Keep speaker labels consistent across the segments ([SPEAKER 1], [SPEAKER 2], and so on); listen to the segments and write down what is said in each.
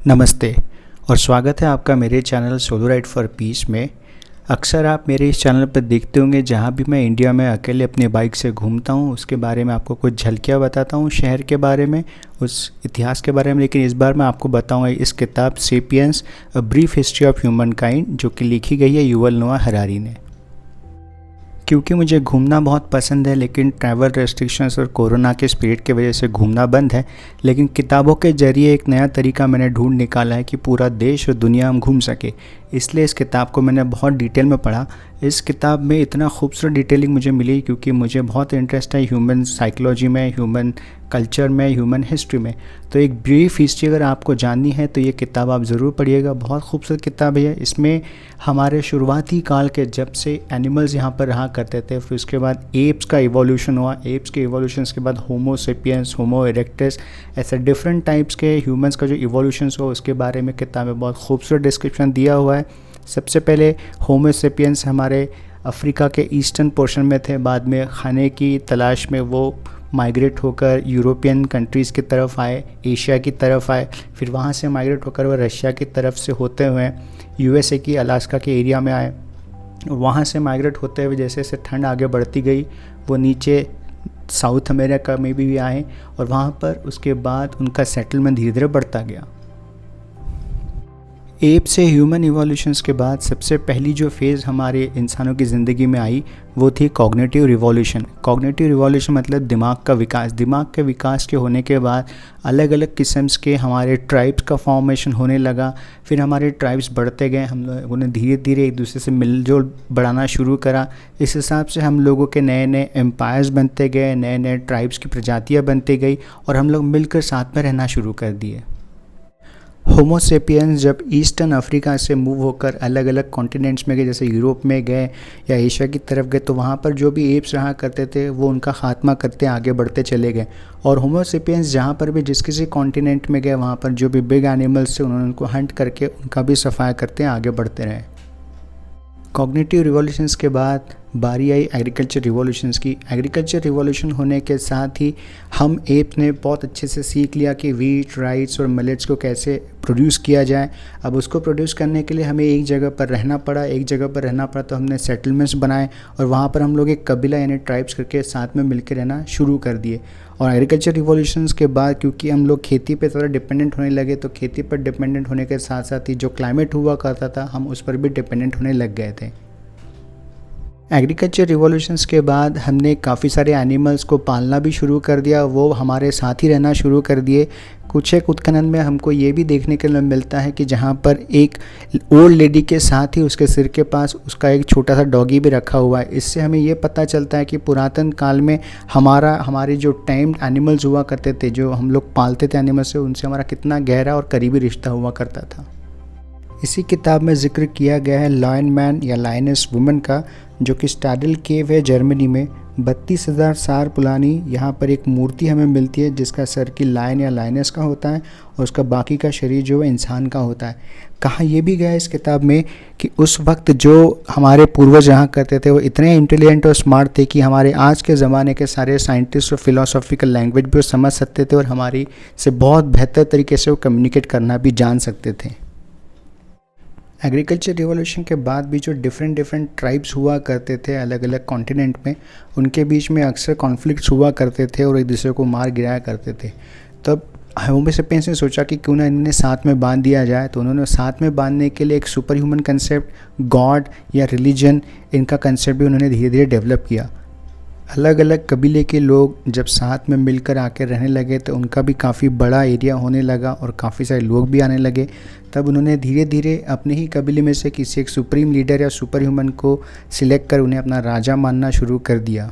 [SPEAKER 1] नमस्ते और स्वागत है आपका मेरे channel solo ride for piece में। अक्सर आप मेरे इस चैनल पर देखते होंगे जहाँ भी मैं इंडिया में अकेले अपनी बाइक से घूमता हूँ उसके बारे में आपको कुछ झलकियाँ बताता हूँ, शहर के बारे में, उस इतिहास के बारे में। लेकिन इस बार मैं आपको बताऊँगा इस किताब sapiens a brief history of human kind, जो कि लिखी गई है युवल नोआ हरारी ने। क्योंकि मुझे घूमना बहुत पसंद है, लेकिन ट्रैवल रेस्ट्रिक्शंस और कोरोना के स्पिरिट की वजह से घूमना बंद है। लेकिन किताबों के ज़रिए एक नया तरीका मैंने ढूंढ निकाला है कि पूरा देश और दुनिया हम घूम सके। इसलिए इस किताब को मैंने बहुत डिटेल में पढ़ा। इस किताब में इतना खूबसूरत डिटेलिंग मुझे मिली क्योंकि मुझे बहुत इंटरेस्ट है ह्यूमन साइकोलॉजी में, ह्यूमन कल्चर में, ह्यूमन हिस्ट्री में। तो एक ब्रीफ हिस्ट्री अगर आपको जाननी है तो ये किताब आप ज़रूर पढ़िएगा। बहुत खूबसूरत किताब है। इसमें हमारे शुरुआती काल के जब से एनिमल्स यहाँ पर रहा करते थे, फिर उसके बाद एप्स का इवोल्यूशन हुआ, एप्स के इवोल्यूशन के बाद होमो सेपियंस, होमो इरेक्टस, ऐसे डिफरेंट टाइप्स के ह्यूमंस का जो इवोल्यूशंस हुआ उसके बारे में किताब में बहुत खूबसूरत डिस्क्रिप्शन दिया हुआ है। सबसे पहले होमो सेपियंस हमारे अफ्रीका के ईस्टर्न पोर्शन में थे। बाद में खाने की तलाश में वो माइग्रेट होकर यूरोपियन कंट्रीज़ की तरफ आए, एशिया की तरफ आए। फिर वहाँ से माइग्रेट होकर वो रशिया की तरफ से होते हुए यूएसए की अलास्का के एरिया में आए। वहाँ से माइग्रेट होते हुए जैसे जैसे ठंड आगे बढ़ती गई वो नीचे साउथ अमेरिका में भी आए और वहाँ पर उसके बाद उनका सेटलमेंट धीरे धीरे बढ़ता गया। एप से ह्यूमन इवोल्यूशंस के बाद सबसे पहली जो फेज़ हमारे इंसानों की ज़िंदगी में आई वो थी कॉग्निटिव रिवॉल्यूशन। कॉग्निटिव रिवॉल्यूशन मतलब दिमाग का विकास। दिमाग के विकास के होने के बाद अलग अलग किस्म्स के हमारे ट्राइब्स का फॉर्मेशन होने लगा। फिर हमारे ट्राइब्स बढ़ते गए, हम लोगों ने धीरे धीरे एक दूसरे से मिलजुल बढ़ाना शुरू करा। इस हिसाब से हम लोगों के नए नए एम्पायर्स बनते गए, नए नए ट्राइब्स की प्रजातियाँ बनती गई और हम लोग मिलकर साथ में रहना शुरू कर दिए। होमो सेपियंस जब ईस्टर्न अफ्रीका से मूव होकर अलग अलग कॉन्टिनेंट्स में गए, जैसे यूरोप में गए या एशिया की तरफ गए, तो वहाँ पर जो भी एप्स रहा करते थे वो उनका खात्मा करते आगे बढ़ते चले गए। और होमो सेपियंस जहाँ पर भी जिस किसी कॉन्टिनेंट में गए वहाँ पर जो भी बिग एनिमल्स थे उन्होंने उनको हंट करके उनका भी सफाया करते आगे बढ़ते रहे। कॉग्निटिव रिवॉल्यूशंस के बाद बारी आई एग्रीकल्चर रिवॉल्यूशंस की। एग्रीकल्चर रिवॉल्यूशन होने के साथ ही हम एप ने बहुत अच्छे से सीख लिया कि वीट, राइस और मिलेट्स को कैसे प्रोड्यूस किया जाए। अब उसको प्रोड्यूस करने के लिए हमें एक जगह पर रहना पड़ा, तो हमने सेटलमेंट्स बनाए और वहाँ पर हम लोग एक कबीला यानी ट्राइब्स करके साथ में मिलकर रहना शुरू कर दिए। और एग्रीकल्चर रिवॉल्यूशंस के बाद क्योंकि हम लोग खेती पे थोड़ा डिपेंडेंट होने लगे, तो खेती पर डिपेंडेंट होने के साथ साथ ही जो क्लाइमेट हुआ करता था हम उस पर भी डिपेंडेंट होने लग गए थे। एग्रीकल्चर रिवॉल्यूशंस के बाद हमने काफ़ी सारे एनिमल्स को पालना भी शुरू कर दिया, वो हमारे साथ ही रहना शुरू कर दिए। कुछ एक उत्खनन में हमको ये भी देखने के लिए मिलता है कि जहाँ पर एक ओल्ड लेडी के साथ ही उसके सिर के पास उसका एक छोटा सा डॉगी भी रखा हुआ है। इससे हमें ये पता चलता है कि पुरातन काल में हमारे जो टाइम्ड एनिमल्स हुआ करते थे, जो हम लोग पालते थे एनिमल्स से, उनसे हमारा कितना गहरा और करीबी रिश्ता हुआ करता था। इसी किताब में जिक्र किया गया है लायन मैन या लायनेस वुमन का, जो कि स्टाडल केव है जर्मनी में। 32,000 साल पुरानी यहाँ पर एक मूर्ति हमें मिलती है जिसका सर की लायन या लायनेस का होता है और उसका बाकी का शरीर जो है इंसान का होता है। कहा यह भी गया है इस किताब में कि उस वक्त जो हमारे पूर्वज यहाँ करते थे वो इतने इंटेलिजेंट और स्मार्ट थे कि हमारे आज के ज़माने के सारे साइंटिस्ट और फिलोसॉफिकल लैंग्वेज भी वो समझ सकते थे और हमारी से बहुत बेहतर तरीके से वो कम्युनिकेट करना भी जान सकते थे। एग्रीकल्चर रिवॉल्यूशन के बाद भी जो डिफरेंट ट्राइब्स हुआ करते थे अलग अलग कॉन्टिनेंट में, उनके बीच में अक्सर कॉन्फ्लिक्ट्स हुआ करते थे और एक दूसरे को मार गिराया करते थे। तब होमो सेपियंस ने सोचा कि क्यों ना इन्हें साथ में बांध दिया जाए, तो उन्होंने साथ में बांधने के लिए एक सुपर ह्यूमन कंसेप्ट, गॉड या रिलीजन, इनका कंसेप्ट भी उन्होंने धीरे धीरे डेवलप किया। अलग अलग कबीले के लोग जब साथ में मिलकर आकर रहने लगे तो उनका भी काफ़ी बड़ा एरिया होने लगा और काफ़ी सारे लोग भी आने लगे। तब उन्होंने धीरे धीरे अपने ही कबीले में से किसी एक सुप्रीम लीडर या सुपर ह्यूमन को सिलेक्ट कर उन्हें अपना राजा मानना शुरू कर दिया।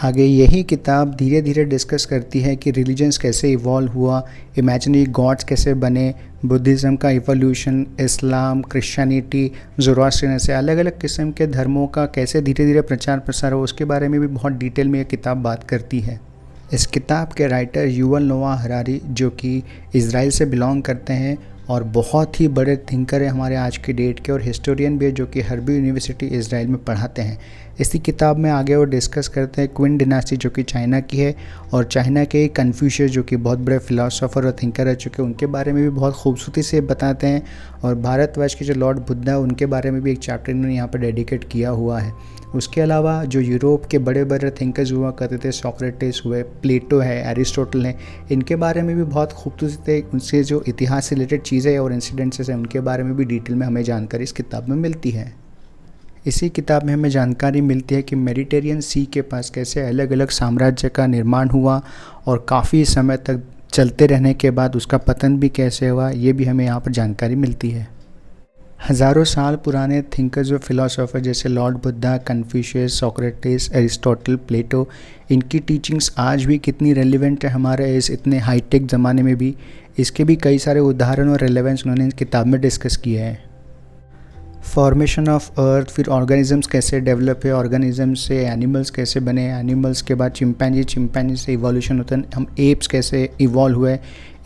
[SPEAKER 1] आगे यही किताब धीरे धीरे डिस्कस करती है कि रिलीजन्स कैसे इवॉल्व हुआ, इमेजिनरी गॉड्स कैसे बने, बुद्धिज़्म का इवोल्यूशन, इस्लाम, क्रिश्चियनिटी, ज़ोरास्ट्रियन, ऐसे अलग अलग किस्म के धर्मों का कैसे धीरे धीरे प्रचार प्रसार हो, उसके बारे में भी बहुत डिटेल में ये किताब बात करती है। इस किताब के राइटर युवल नोआ हरारी, जो कि इज़राइल से बिलोंग करते हैं, और बहुत ही बड़े थिंकर है हमारे आज के डेट के, और हिस्टोरियन भी है जो कि हर्बी यूनिवर्सिटी इज़राइल में पढ़ाते हैं। इसी किताब में आगे वो डिस्कस करते हैं क्विन डिनास्टी जो कि चाइना की है, और चाइना के कन्फ्यूशियस जो कि बहुत बड़े फिलोसोफर और थिंकर रह चुके हैं उनके बारे में भी बहुत खूबसूरती से बताते हैं। और भारतवर्ष के जो लॉर्ड बुद्धा उनके बारे में भी एक चैप्टर इन्होंने यहाँ पर डेडिकेट किया हुआ है। उसके अलावा जो यूरोप के बड़े बड़े थिंकर्स हुआ करते थे, सोक्रेटिस हुए, प्लेटो है, एरिस्टोटल हैं, इनके बारे में भी बहुत खूबसूरती से उनसे जो इतिहास से रिलेटेड चीज़ें और इंसिडेंट्स हैं उनके बारे में भी डिटेल में हमें जानकारी इस किताब में मिलती है। इसी किताब में हमें जानकारी मिलती है कि मेडिटेरियन सी के पास कैसे अलग अलग साम्राज्य का निर्माण हुआ और काफ़ी समय तक चलते रहने के बाद उसका पतन भी कैसे हुआ, ये भी हमें यहाँ पर जानकारी मिलती है। हज़ारों साल पुराने थिंकर्स और फिलोसोफर जैसे lord Buddha, Confucius, Socrates, Aristotle, Plato, इनकी टीचिंग्स आज भी कितनी रेलिवेंट है हमारे इस इतने हाईटेक ज़माने में भी, इसके भी कई सारे उदाहरण और रेलेवेंस उन्होंने इस किताब में डिस्कस किए हैं। फॉर्मेशन ऑफ अर्थ, फिर ऑर्गेनिजम्स कैसे डेवलप है, ऑर्गेनिजम से एनिमल्स कैसे बने, एनिमल्स के बाद चिंपैंजी से इवोल्यूशन होता है, हम एप्स कैसे इवॉल्व हुए,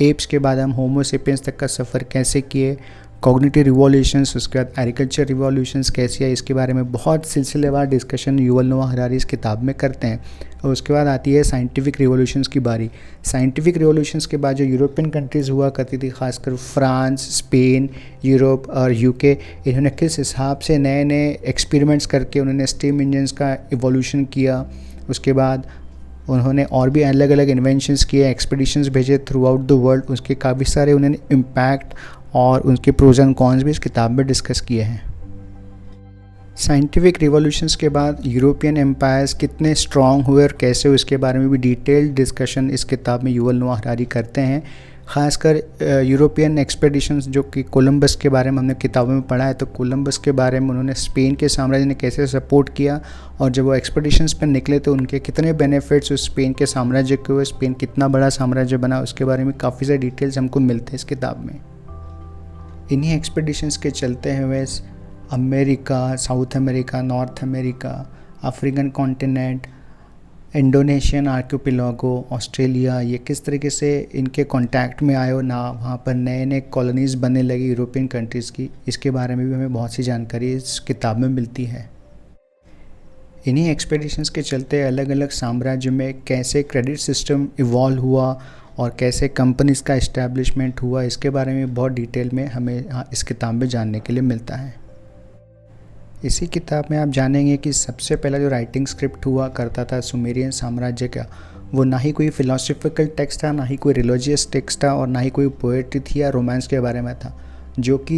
[SPEAKER 1] एप्स के बाद हम होमो सेपियंस तक का सफ़र कैसे किए, कॉग्निटिव रिवॉल्यूशंस, उसके बाद एग्रीकल्चर रिवॉल्यूशंस कैसी है, इसके बारे में बहुत सिलसिलेवार डिस्कशन युवल नोआ हरारी इस किताब में करते हैं। और उसके बाद आती है साइंटिफिक रिवॉल्यूशंस की बारी। साइंटिफिक रिवॉल्यूशंस के बाद जो यूरोपियन कंट्रीज़ हुआ करती थी, खासकर फ्रांस, स्पेन, यूरोप और यूके, इन्होंने किस हिसाब से नए नए एक्सपेरिमेंट्स करके उन्होंने स्टीम इंजन्स का इवोल्यूशन किया। उसके बाद उन्होंने और भी अलग अलग इन्वेंशंस किए, एक्सपीडिशंस भेजे थ्रू आउट द वर्ल्ड, उसके काफ़ी सारे उन्होंने इम्पैक्ट और उनके प्रोज एंड कॉन्स भी इस किताब में डिस्कस किए हैं। साइंटिफिक रिवॉल्यूशंस के बाद यूरोपियन एम्पायर्स कितने स्ट्रॉन्ग हुए और कैसे, उसके बारे में भी डिटेल्ड डिस्कशन इस किताब में युवल नोआ हरारी करते हैं। ख़ासकर यूरोपियन एक्सपेडिशंस जो कि कोलंबस के बारे में हमने किताबों में पढ़ा है, तो कोलंबस के बारे में उन्होंने स्पेन के साम्राज्य ने कैसे सपोर्ट किया और जब वो एक्सपेडिशंस पर निकले तो उनके कितने बेनिफिट्स उस स्पेन के साम्राज्य के हुए, स्पेन कितना बड़ा साम्राज्य बना, उसके बारे में काफ़ी सारे डिटेल्स हमको मिलते हैं इस किताब में। इन्हीं एक्सपेडिशंस के चलते हुए America, south America, north America, African continent, Indonesian archipelago, Australia, ये किस तरीके से इनके कांटेक्ट में आए और ना वहाँ पर नए नए कॉलोनीज़ बनने लगी यूरोपियन कंट्रीज़ की, इसके बारे में भी हमें बहुत सी जानकारी इस किताब में मिलती है। इन्हीं एक्सपेडिशंस के चलते अलग अलग साम्राज्य में कैसे क्रेडिट सिस्टम इवॉल्व हुआ और कैसे कंपनीज़ का इस्टेब्लिशमेंट हुआ, इसके बारे में बहुत डिटेल में हमें इस किताब में जानने के लिए मिलता है। इसी किताब में आप जानेंगे कि सबसे पहला जो राइटिंग स्क्रिप्ट हुआ करता था सुमेरियन साम्राज्य का, वो ना ही कोई फ़िलोसॉफिकल टेक्स्ट था, ना ही कोई रिलीजियस टेक्स्ट था और ना ही कोई पोएट्री थी या रोमांस के बारे में था। जो कि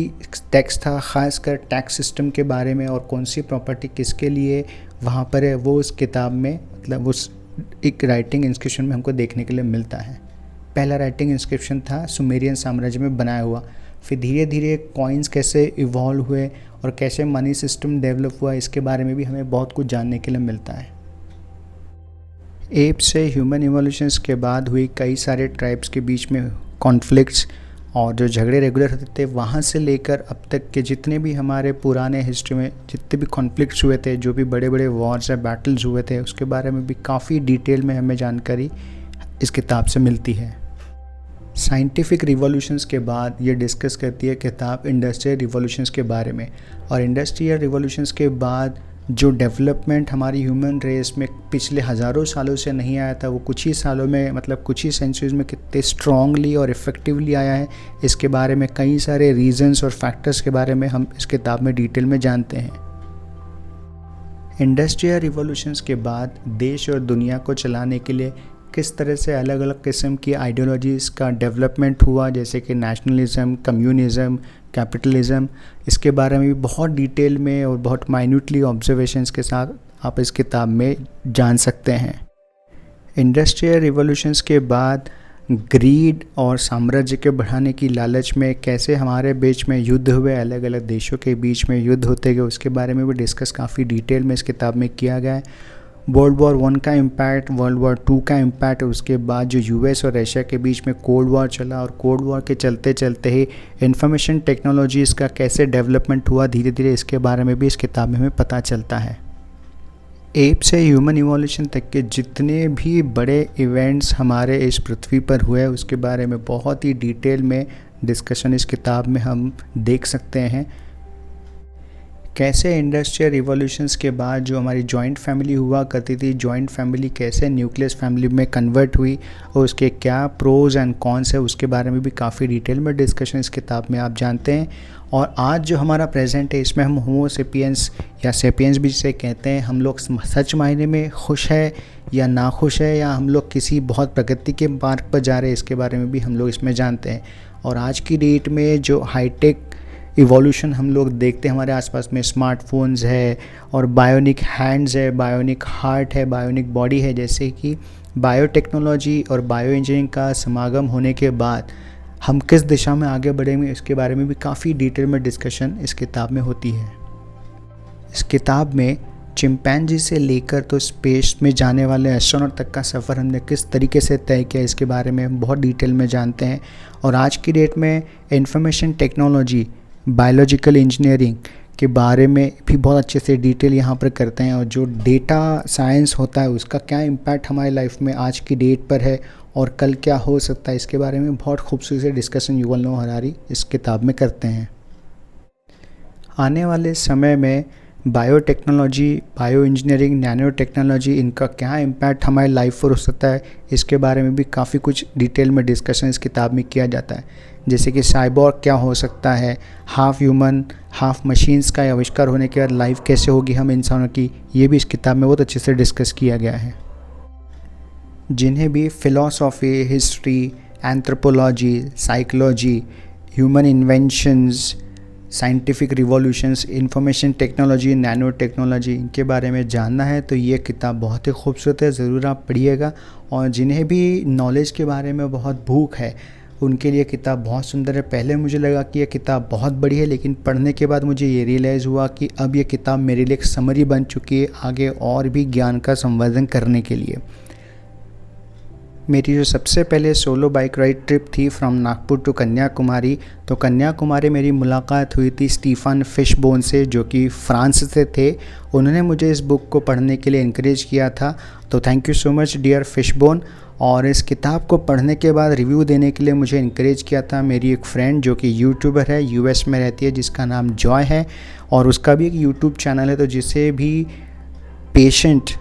[SPEAKER 1] टेक्स्ट था खासकर टैक्स सिस्टम के बारे में और कौन सी प्रॉपर्टी किसके लिए वहाँ पर है, वो उस किताब में मतलब उस एक राइटिंग इंस्क्रिप्शन में हमको देखने के लिए मिलता है। पहला राइटिंग इंस्क्रिप्शन था सुमेरियन साम्राज्य में बनाया हुआ, फिर धीरे धीरे कॉइन्स कैसे इवॉल्व हुए और कैसे मनी सिस्टम डेवलप हुआ, इसके बारे में भी हमें बहुत कुछ जानने के लिए मिलता है। एप से ह्यूमन इवोल्यूशंस के बाद हुई कई सारे ट्राइब्स के बीच में कॉन्फ्लिक्ट्स और जो झगड़े रेगुलर होते थे, वहाँ से लेकर अब तक के जितने भी हमारे पुराने हिस्ट्री में जितने भी कॉन्फ्लिक्ट्स हुए थे, जो भी बड़े बड़े वॉर्स या बैटल्स हुए थे, उसके बारे में भी काफ़ी डिटेल में हमें जानकारी इस किताब से मिलती है। साइंटिफिक रिवॉल्यूशंस के बाद ये डिस्कस करती है किताब इंडस्ट्रियल रिवॉल्यूशंस के बारे में, और इंडस्ट्रियल रिवॉल्यूशंस के बाद जो डेवलपमेंट हमारी ह्यूमन रेस में पिछले हज़ारों सालों से नहीं आया था, वो कुछ ही सालों में मतलब कुछ ही सेंचुरीज़ में कितने स्ट्रांगली और इफ़ेक्टिवली आया है, इसके बारे में कई सारे रीजंस और फैक्टर्स के बारे में हम इस किताब में डिटेल में जानते हैं। इंडस्ट्रियल रिवॉल्यूशंस के बाद देश और दुनिया को चलाने के लिए किस तरह से अलग अलग किस्म की आइडियोलॉजीज़ का डेवलपमेंट हुआ, जैसे कि नेशनलिज्म, कम्युनिज़म, कैपिटलिज़म, इसके बारे में भी बहुत डिटेल में और बहुत माइन्यूटली ऑब्जर्वेशंस के साथ आप इस किताब में जान सकते हैं। इंडस्ट्रियल रिवॉल्यूशंस के बाद ग्रीड और साम्राज्य के बढ़ाने की लालच में कैसे हमारे बीच में युद्ध हुए, अलग अलग देशों के बीच में युद्ध होते गए, उसके बारे में भी डिस्कस काफ़ी डिटेल में इस किताब में किया गया है। वर्ल्ड वॉर 1 का इम्पैक्ट, वर्ल्ड वॉर 2 का इम्पैक्ट, उसके बाद जो यूएस और रशिया के बीच में कोल्ड वॉर चला और कोल्ड वॉर के चलते चलते ही इंफॉर्मेशन टेक्नोलॉजीज़ का कैसे डेवलपमेंट हुआ धीरे धीरे, इसके बारे में भी इस किताब में हमें पता चलता है। एप से ह्यूमन इवोल्यूशन तक के जितने भी बड़े इवेंट्स हमारे इस पृथ्वी पर हुए, उसके बारे में बहुत ही डिटेल में डिस्कशन इस किताब में हम देख सकते हैं। कैसे इंडस्ट्रियल रिवॉल्यूशंस के बाद जो हमारी जॉइंट फैमिली हुआ करती थी, जॉइंट फैमिली कैसे न्यूक्लियस फैमिली में कन्वर्ट हुई और उसके क्या प्रोज एंड कॉन्स है, उसके बारे में भी काफ़ी डिटेल में डिस्कशन इस किताब में आप जानते हैं। और आज जो हमारा प्रेजेंट है, इसमें हम होमो सेपियंस या सेपियंस भी जिसे कहते हैं, हम लोग सच मायने में खुश है या नाखुश है, या हम लोग किसी बहुत प्रगति के मार्ग पर जा रहे हैं, इसके बारे में भी हम लोग इसमें जानते हैं। और आज की डेट में जो हाईटेक इवोल्यूशन हम लोग देखते हैं हमारे आसपास में, स्मार्टफोन्स है और बायोनिक हैंड्स है, बायोनिक हार्ट है, बायोनिक बॉडी है, जैसे कि बायोटेक्नोलॉजी और बायो इंजीनियरिंग का समागम होने के बाद हम किस दिशा में आगे बढ़ेंगे, इसके बारे में भी काफ़ी डिटेल में डिस्कशन इस किताब में होती है। इस किताब में चिंपैंजी से लेकर तो स्पेस में जाने वाले एस्ट्रोनॉट तक का सफ़र हमने किस तरीके से तय किया, इसके बारे में हम बहुत डिटेल में जानते हैं। और आज की डेट में इंफॉर्मेशन टेक्नोलॉजी, बायोलॉजिकल इंजीनियरिंग के बारे में भी बहुत अच्छे से डिटेल यहाँ पर करते हैं, और जो डेटा साइंस होता है उसका क्या इम्पैक्ट हमारी लाइफ में आज की डेट पर है और कल क्या हो सकता है, इसके बारे में बहुत खूबसूरती से डिस्कशन युवल नोआ हरारी इस किताब में करते हैं। आने वाले समय में biotechnology, bio engineering, nano technology, इनका क्या इम्पैक्ट हमारी लाइफ पर हो सकता है, इसके बारे में भी काफ़ी कुछ डिटेल में डिस्कशन इस किताब में किया जाता है। जैसे कि साइबोर्ग क्या हो सकता है, हाफ ह्यूमन हाफ मशीन्स का आविष्कार होने के बाद लाइफ कैसे होगी हम इंसानों की, ये भी इस किताब में बहुत अच्छे से डिस्कस किया गया है। जिन्हें भी philosophy, history, anthropology, psychology, human inventions, scientific revolutions, information technology, nano technology, इनके बारे में जानना है तो ये किताब बहुत ही खूबसूरत है, ज़रूर आप पढ़िएगा। और जिन्हें भी नॉलेज के बारे में बहुत भूख है उनके लिए किताब बहुत सुंदर है। पहले मुझे लगा कि यह किताब बहुत बड़ी है, लेकिन पढ़ने के बाद मुझे ये रियलाइज़ हुआ कि अब ये किताब मेरे लिए एक समरी बन चुकी है आगे और भी ज्ञान का संवर्धन करने के लिए। मेरी जो सबसे पहले सोलो बाइक राइड ट्रिप थी फ्रॉम नागपुर टू कन्याकुमारी, तो कन्याकुमारी मेरी मुलाकात हुई थी स्टीफन फिशबोन से, जो कि फ्रांस से थे। उन्होंने मुझे इस बुक को पढ़ने के लिए इनकरेज किया था, तो thank you so much dear fishbone. और इस किताब को पढ़ने के बाद रिव्यू देने के लिए मुझे इनकरेज किया था मेरी एक फ्रेंड जो कि यूट्यूबर है, यूएस में रहती है, जिसका नाम जॉय है, और उसका भी एक यूट्यूब चैनल है। तो जिसे भी पेशेंट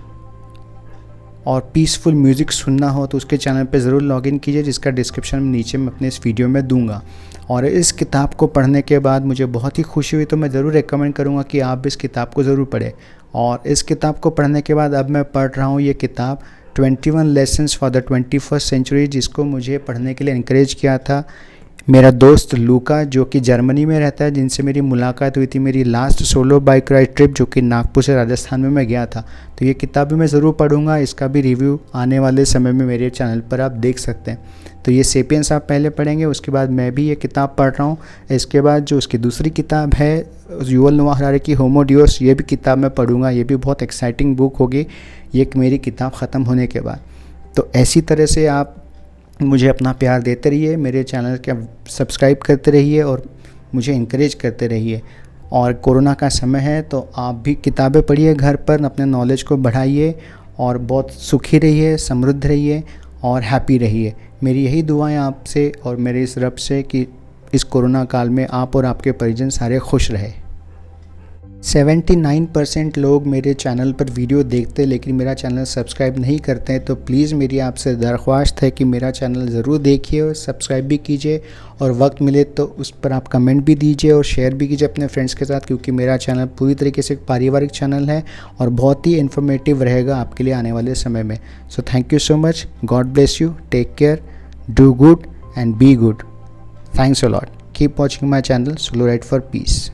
[SPEAKER 1] और पीसफुल म्यूज़िक सुनना हो तो उसके चैनल पे ज़रूर लॉगिन कीजिए, जिसका डिस्क्रिप्शन नीचे मैं अपने इस वीडियो में दूंगा। और इस किताब को पढ़ने के बाद मुझे बहुत ही खुशी हुई, तो मैं ज़रूर रेकमेंड करूंगा कि आप इस किताब को ज़रूर पढ़ें। और इस किताब को पढ़ने के बाद अब मैं पढ़ रहा हूँ ये किताब 21 lessons for the 21st century, जिसको मुझे पढ़ने के लिए इनकरेज किया था मेरा दोस्त लूका, जो कि जर्मनी में रहता है, जिनसे मेरी मुलाकात हुई थी मेरी last solo bike ride trip, जो कि नागपुर से राजस्थान में मैं गया था। तो ये किताब भी मैं ज़रूर पढ़ूंगा, इसका भी रिव्यू आने वाले समय में मेरे चैनल पर आप देख सकते हैं। तो ये सेपियंस आप पहले पढ़ेंगे, उसके बाद मैं भी ये किताब पढ़ रहा हूँ। इसके बाद जो उसकी दूसरी किताब है युवल नोआ हरारी की होमो डियोस, ये भी किताब मैं पढ़ूंगा, ये भी बहुत एक्साइटिंग बुक होगी ये मेरी किताब ख़त्म होने के बाद। तो ऐसी तरह से आप मुझे अपना प्यार देते रहिए, मेरे चैनल का सब्सक्राइब करते रहिए और मुझे इनकरेज करते रहिए। और कोरोना का समय है तो आप भी किताबें पढ़िए घर पर, अपने नॉलेज को बढ़ाइए और बहुत सुखी रहिए, समृद्ध रहिए और हैप्पी रहिए। मेरी यही दुआएं आपसे और मेरे इस रब से कि इस कोरोना काल में आप और आपके परिजन सारे खुश रहे। 79% लोग मेरे चैनल पर वीडियो देखते हैं लेकिन मेरा चैनल सब्सक्राइब नहीं करते हैं, तो प्लीज़ मेरी आपसे दरख्वास्त है कि मेरा चैनल ज़रूर देखिए और सब्सक्राइब भी कीजिए, और वक्त मिले तो उस पर आप कमेंट भी दीजिए और शेयर भी कीजिए अपने फ्रेंड्स के साथ, क्योंकि मेरा चैनल पूरी तरीके से एक पारिवारिक चैनल है और बहुत ही इन्फॉर्मेटिव रहेगा आपके लिए आने वाले समय में। So thank you so much, god bless you, take care, do good and be good, thanks a lot, keep watching my channel solo ride for piece.